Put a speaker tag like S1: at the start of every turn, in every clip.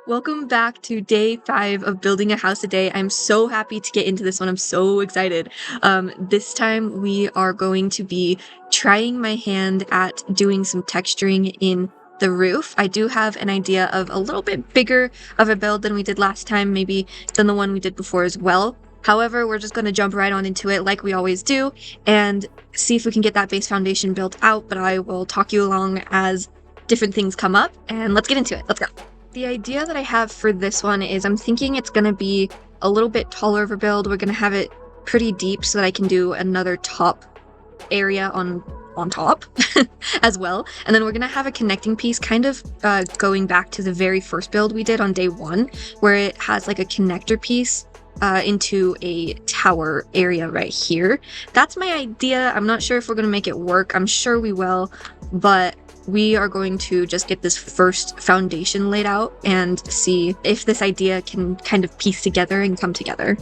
S1: Welcome back to day 5 of building a house a day. I'm so happy to get into this one. I'm so excited. This time we are going to be trying my hand at doing some texturing in the roof. I do have an idea of a little bit bigger of a build than we did last time, maybe than the one we did before as well. However, we're just going to jump right on into it like we always do and see if we can get that base foundation built out, but I will talk you along as different things come up, and let's get into it. Let's go. The idea that I have for this one is I'm thinking it's going to be a little bit taller of a build. We're going to have it pretty deep so that I can do another top area on top as well. And then we're going to have a connecting piece kind of going back to the very first build we did on day 1, where it has like a connector piece into a tower area right here. That's my idea. I'm not sure if we're going to make it work. I'm sure we will, but we are going to just get this first foundation laid out and see if this idea can kind of piece together and come together.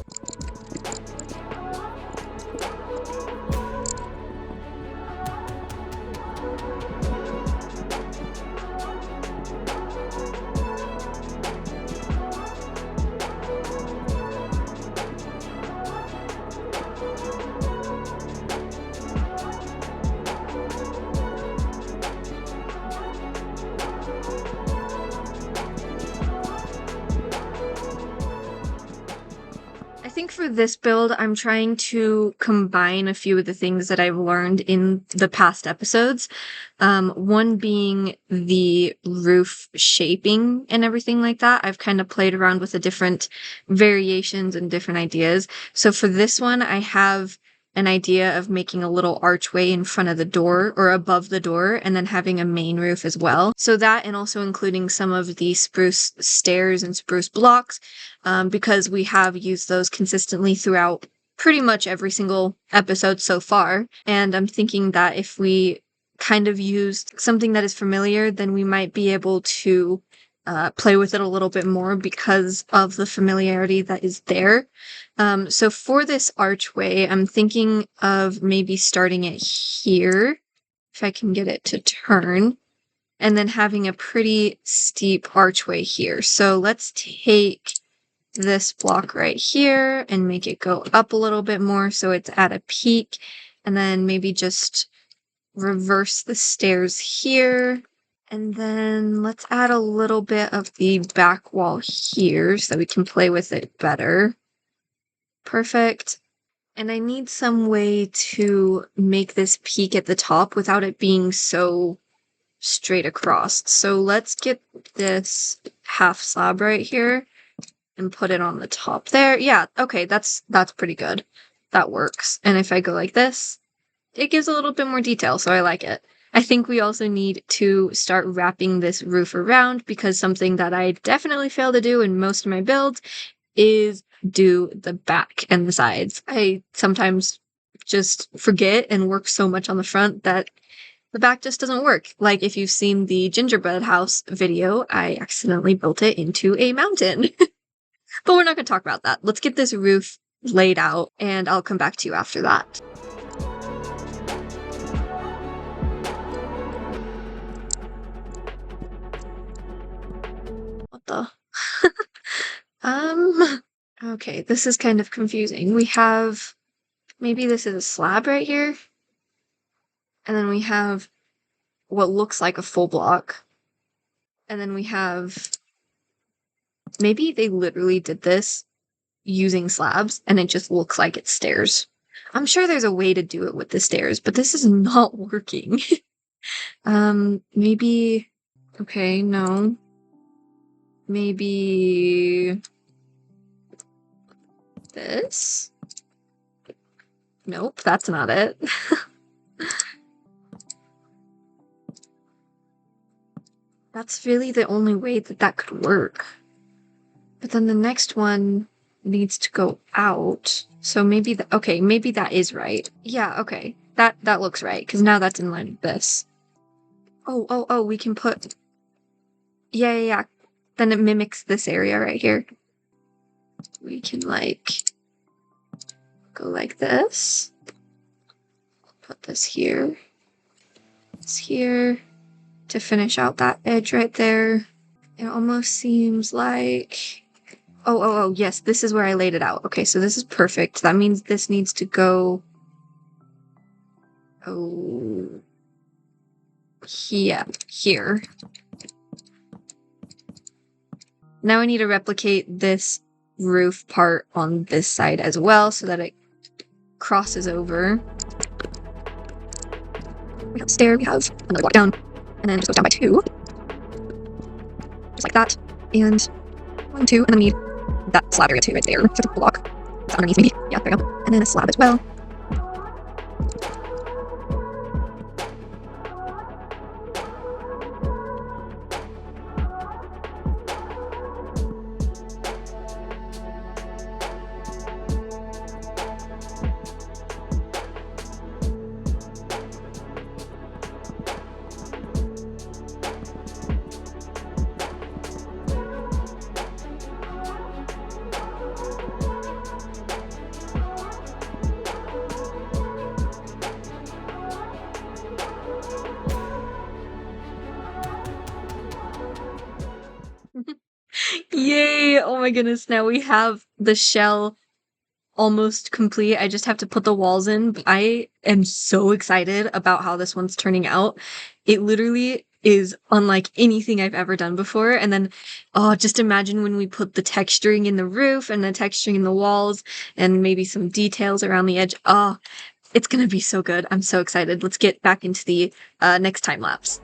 S1: I think for this build, I'm trying to combine a few of the things that I've learned in the past episodes. One being the roof shaping and everything like that. I've kind of played around with the different variations and different ideas. So for this one, I have an idea of making a little archway in front of the door or above the door and then having a main roof as well. So that, and also including some of the spruce stairs and spruce blocks, because we have used those consistently throughout pretty much every single episode so far. And I'm thinking that if we kind of used something that is familiar, then we might be able to play with it a little bit more because of the familiarity that is there. So for this archway, I'm thinking of maybe starting it here, if I can get it to turn, and then having a pretty steep archway here. So let's take this block right here and make it go up a little bit more so it's at a peak, and then maybe just reverse the stairs here. And then let's add a little bit of the back wall here so that we can play with it better. Perfect. And I need some way to make this peak at the top without it being so straight across. So let's get this half slab right here and put it on the top there. Yeah, okay, that's pretty good. That works. And if I go like this, it gives a little bit more detail, so I like it. I think we also need to start wrapping this roof around, because something that I definitely fail to do in most of my builds is do the back and the sides. I sometimes just forget and work so much on the front that the back just doesn't work. Like if you've seen the gingerbread house video, I accidentally built it into a mountain. But we're not going to talk about that. Let's get this roof laid out, and I'll come back to you after that. What the? Okay, this is kind of confusing. We have, maybe this is a slab right here, and then we have what looks like a full block, and then we have, maybe they literally did this using slabs, and it just looks like it's stairs. I'm sure there's a way to do it with the stairs, but this is not working. Maybe, okay, no. Maybe this? Nope, that's not it. That's really the only way that could work. But then the next one needs to go out. So maybe okay, maybe that is right. Yeah, okay. That looks right, because now that's in line with this. Oh, we can put... Yeah. Then it mimics this area right here. We can, like, go like this. Put this here. This here. To finish out that edge right there. It almost seems like... Oh, yes, this is where I laid it out. Okay, so this is perfect. That means this needs to go... Oh... Yeah, here. Now I need to replicate this roof part on this side as well so that it crosses over. We have a stair, we have another block down, and then it just goes down by 2. Just like that. And 1, 2, and then we need that slab area too right there for the block. It's underneath maybe. Yeah, there we go. And then a slab as well. Yay! Oh my goodness, now we have the shell almost complete. I just have to put the walls in. But I am so excited about how this one's turning out. It literally is unlike anything I've ever done before. And then, oh, just imagine when we put the texturing in the roof and the texturing in the walls and maybe some details around the edge. Oh, it's gonna be so good. I'm so excited. Let's get back into the next time lapse.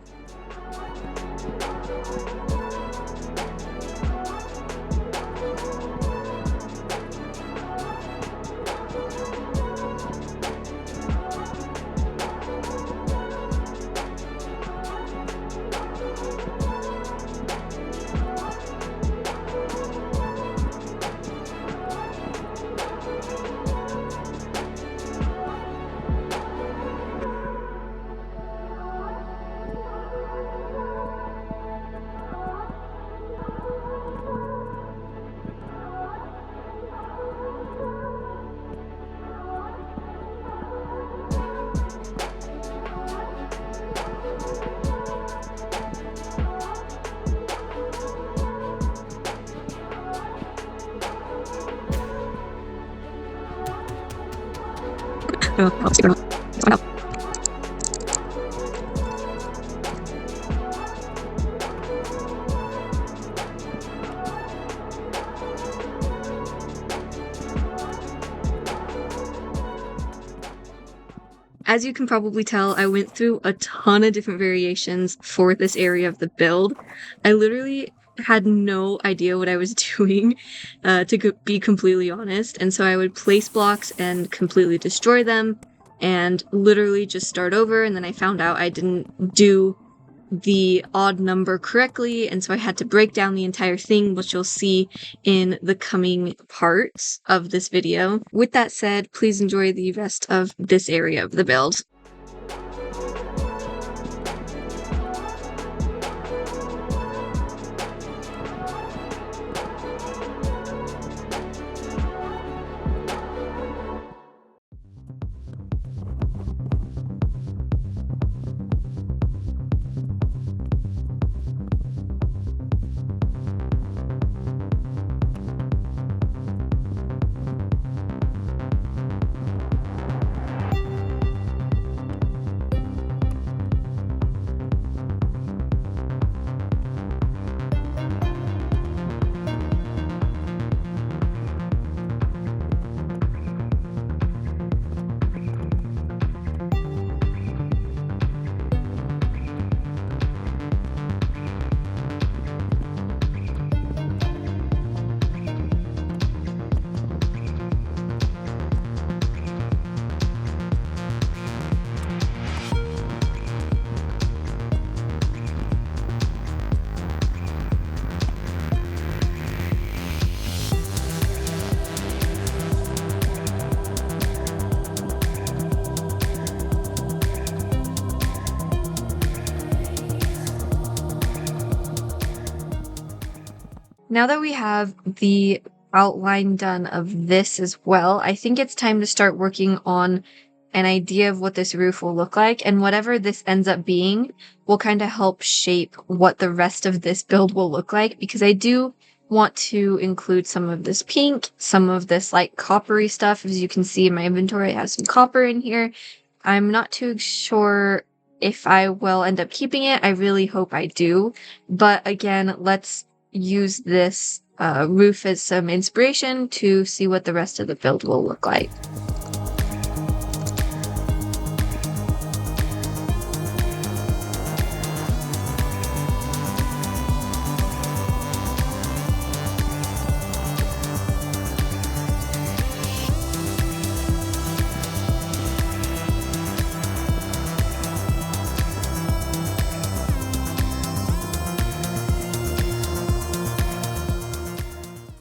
S1: Oh, super. Let's find out. As you can probably tell, I went through a ton of different variations for this area of the build. I literally had no idea what I was doing, to be completely honest, and so I would place blocks and completely destroy them, and literally just start over, and then I found out I didn't do the odd number correctly, and so I had to break down the entire thing, which you'll see in the coming parts of this video. With that said, please enjoy the rest of this area of the build. Now that we have the outline done of this as well, I think it's time to start working on an idea of what this roof will look like, and whatever this ends up being will kind of help shape what the rest of this build will look like, because I do want to include some of this pink, some of this like coppery stuff. As you can see in my inventory, I have some copper in here. I'm not too sure if I will end up keeping it. I really hope I do. But again, let's use this roof as some inspiration to see what the rest of the build will look like.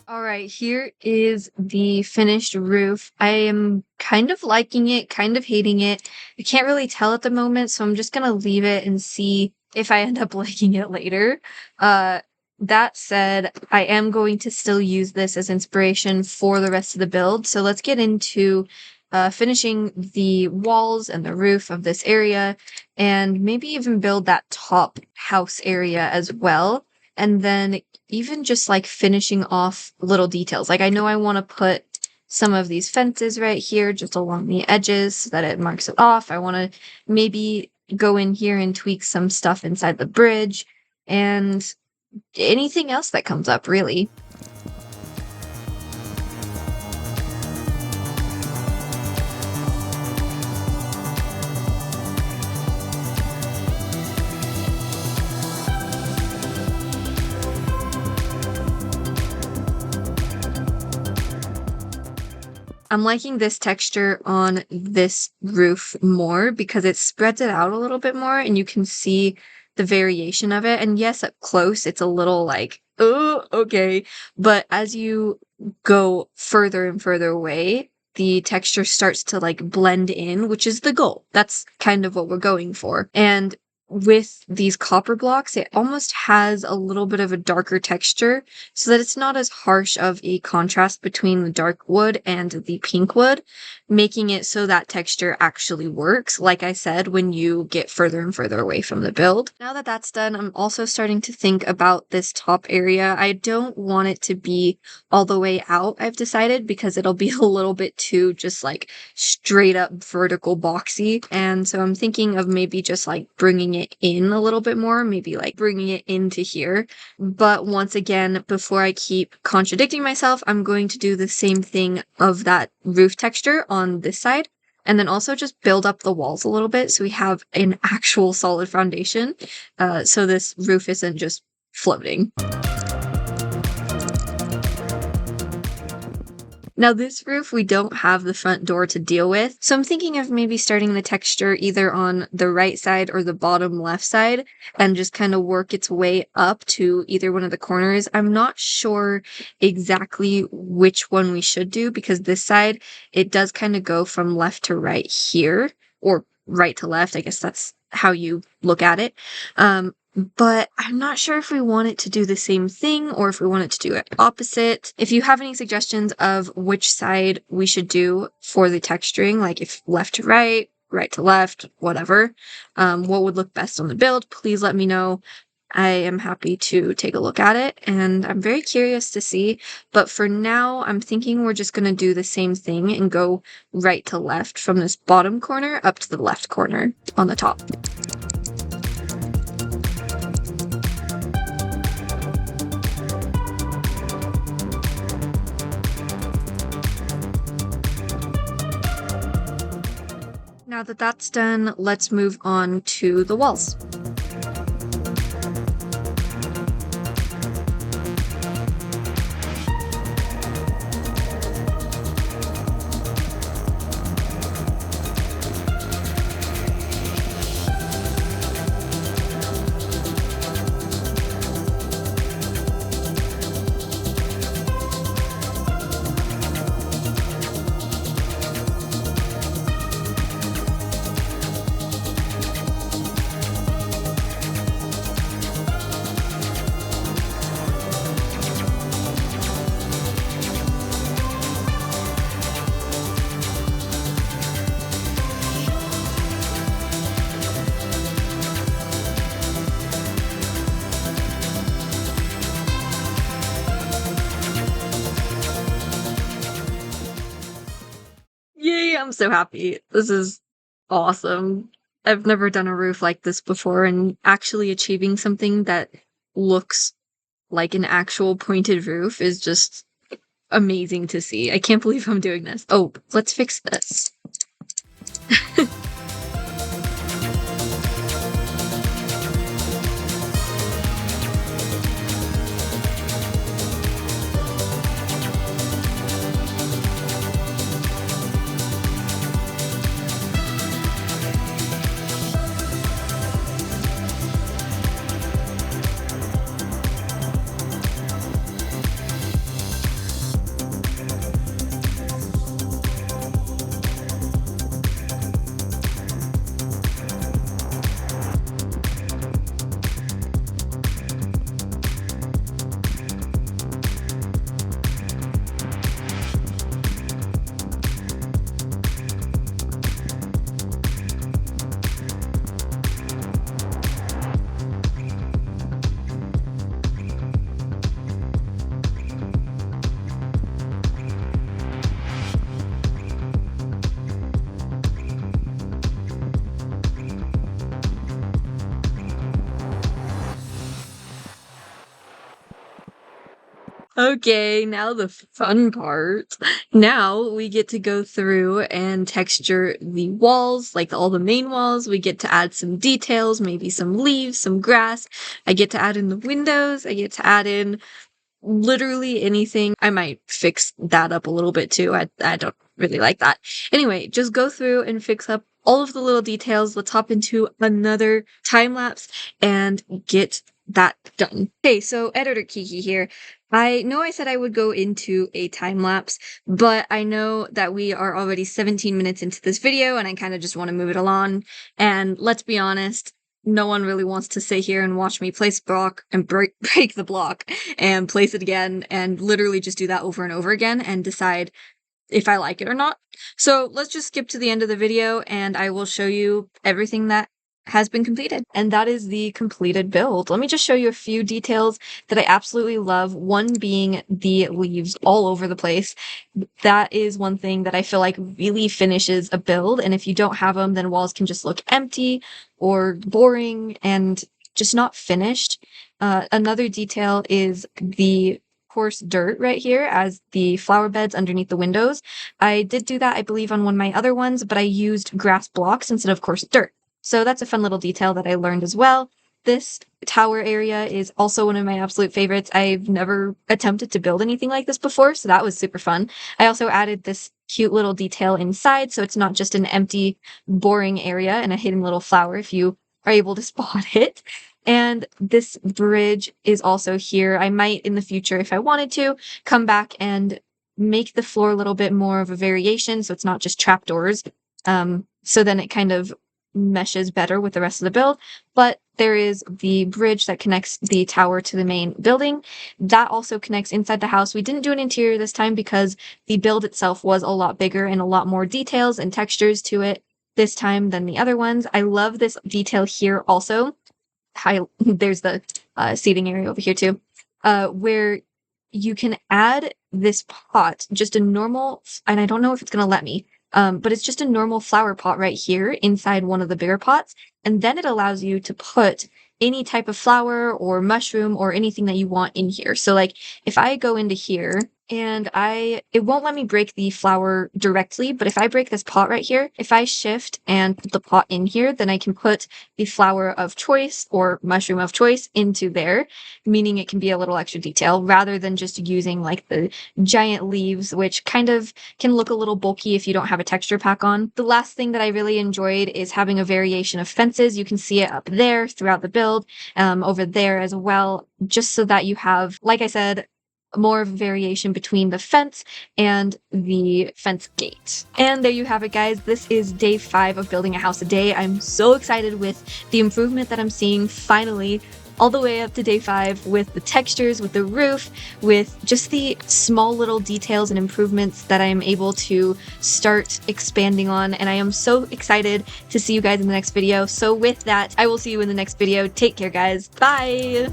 S1: Alright, here is the finished roof. I am kind of liking it, kind of hating it. I can't really tell at the moment, so I'm just gonna leave it and see if I end up liking it later. That said, I am going to still use this as inspiration for the rest of the build, so let's get into finishing the walls and the roof of this area, and maybe even build that top house area as well. And then even just like finishing off little details. Like I know I want to put some of these fences right here just along the edges so that it marks it off. I want to maybe go in here and tweak some stuff inside the bridge and anything else that comes up, really. I'm liking this texture on this roof more because it spreads it out a little bit more and you can see the variation of it. And yes, up close, it's a little like, oh, okay. But as you go further and further away, the texture starts to like blend in, which is the goal. That's kind of what we're going for. And with these copper blocks, it almost has a little bit of a darker texture so that it's not as harsh of a contrast between the dark wood and the pink wood, making it so that texture actually works, like I said, when you get further and further away from the build. Now that that's done, I'm also starting to think about this top area. I don't want it to be all the way out, I've decided, because it'll be a little bit too just like straight up vertical boxy. And so I'm thinking of maybe just like bringing it in a little bit more, maybe like bringing it into here. But once again, before I keep contradicting myself, I'm going to do the same thing of that roof texture on this side, and then also just build up the walls a little bit so we have an actual solid foundation, so this roof isn't just floating. Now this roof, we don't have the front door to deal with, so I'm thinking of maybe starting the texture either on the right side or the bottom left side and just kind of work its way up to either one of the corners. I'm not sure exactly which one we should do because this side, it does kind of go from left to right here, or right to left. I guess that's how you look at it. But I'm not sure if we want it to do the same thing or if we want it to do it opposite. If you have any suggestions of which side we should do for the texturing, like if left to right, right to left, whatever, what would look best on the build, please let me know. I am happy to take a look at it, and I'm very curious to see. But for now, I'm thinking we're just going to do the same thing and go right to left from this bottom corner up to the left corner on the top. Now that that's done, let's move on to the walls. I'm so happy. This is awesome. I've never done a roof like this before, and actually achieving something that looks like an actual pointed roof is just amazing to see. I can't believe I'm doing this. Oh, let's fix this. Okay, now the fun part. Now we get to go through and texture the walls, like all the main walls. We get to add some details, maybe some leaves, some grass. I get to add in the windows. I get to add in literally anything. I might fix that up a little bit too. I don't really like that. Anyway, just go through and fix up all of the little details. Let's hop into another time lapse and get that done. Okay, so editor Kiki here. I know I said I would go into a time lapse, but I know that we are already 17 minutes into this video and I kind of just want to move it along. And let's be honest, no one really wants to sit here and watch me place a block and break the block and place it again and literally just do that over and over again and decide if I like it or not. So let's just skip to the end of the video and I will show you everything that has been completed. And that is the completed build. Let me just show you a few details that I absolutely love. One being the leaves all over the place. That is one thing that I feel like really finishes a build. And if you don't have them, then walls can just look empty or boring and just not finished. Another detail is the coarse dirt right here as the flower beds underneath the windows. I did do that, I believe, on one of my other ones, but I used grass blocks instead of coarse dirt. So that's a fun little detail that I learned as well. This tower area is also one of my absolute favorites. I've never attempted to build anything like this before, so that was super fun. I also added this cute little detail inside, so it's not just an empty, boring area and a hidden little flower if you are able to spot it. And this bridge is also here. I might, in the future, if I wanted to, come back and make the floor a little bit more of a variation, so it's not just trapdoors. So then it kind of meshes better with the rest of the build. But there is the bridge that connects the tower to the main building. That also connects inside the house. We didn't do an interior this time because the build itself was a lot bigger and a lot more details and textures to it this time than the other ones. I love this detail here also. There's the seating area over here too, where you can add this pot, just a normal, and I don't know if it's going to let me, but it's just a normal flower pot right here inside one of the bigger pots. And then it allows you to put any type of flower or mushroom or anything that you want in here. So like if I go into here and it won't let me break the flower directly, but if I break this pot right here, if I shift and put the pot in here, then I can put the flower of choice or mushroom of choice into there, meaning it can be a little extra detail rather than just using like the giant leaves, which kind of can look a little bulky if you don't have a texture pack on. The last thing that I really enjoyed is having a variation of fences. You can see it up there throughout the build, over there as well, just so that you have, like I said, more of a variation between the fence and the fence gate. And there you have it, guys. This is day 5 of building a house a day. I'm so excited with the improvement that I'm seeing finally all the way up to day 5 with the textures, with the roof, with just the small little details and improvements that I'm able to start expanding on. And I am so excited to see you guys in the next video. So with that, I will see you in the next video. Take care, guys. Bye!